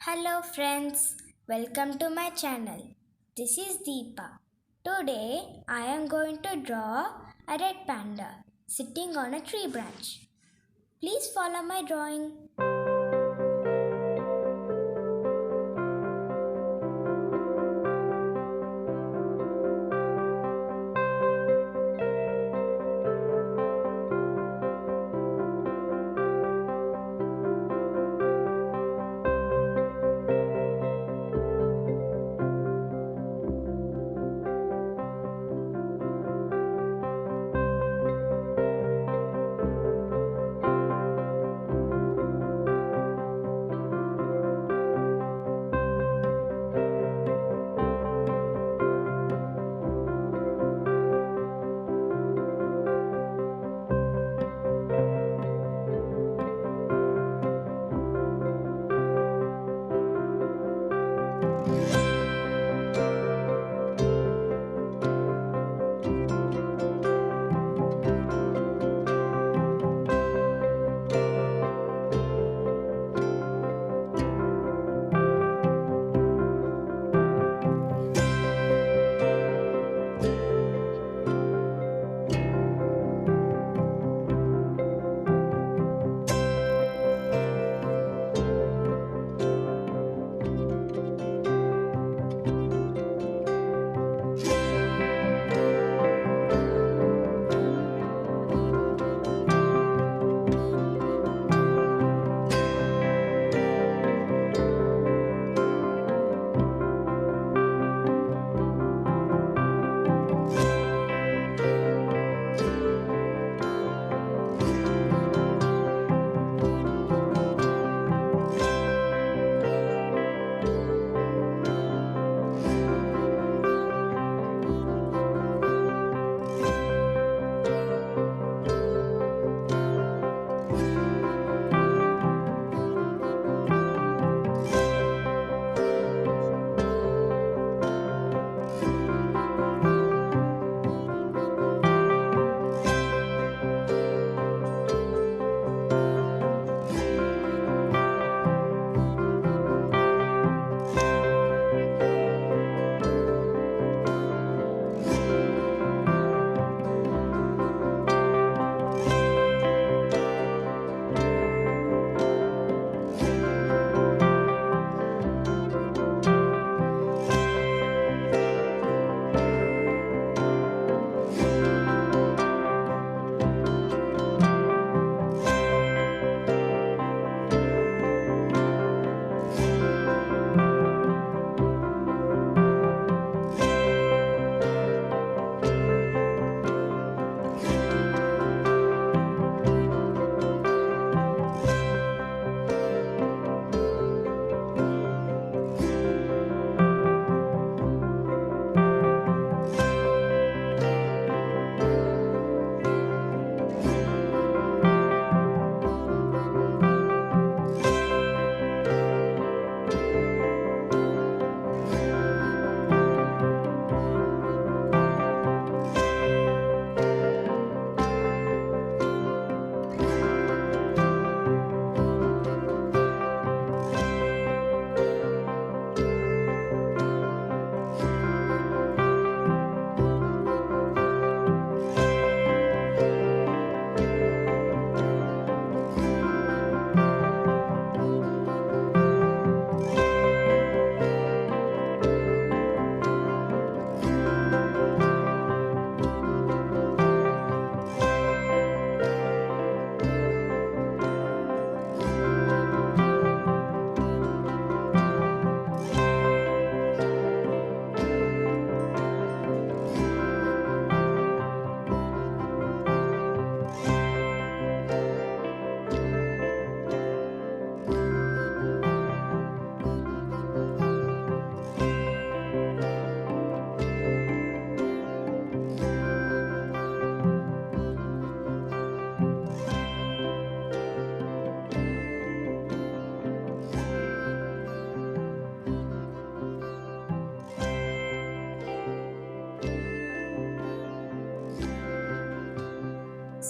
Hello friends, welcome to my channel. This is Deepa. Today I am going to draw a red panda sitting on a tree branch. Please follow my drawing.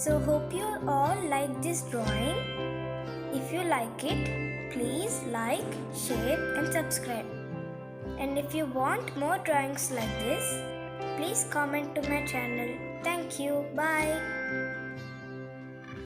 So hope you all like this drawing. If you like it, Please like, share and subscribe. And if you want more drawings like this, please comment to my channel. Thank you. Bye.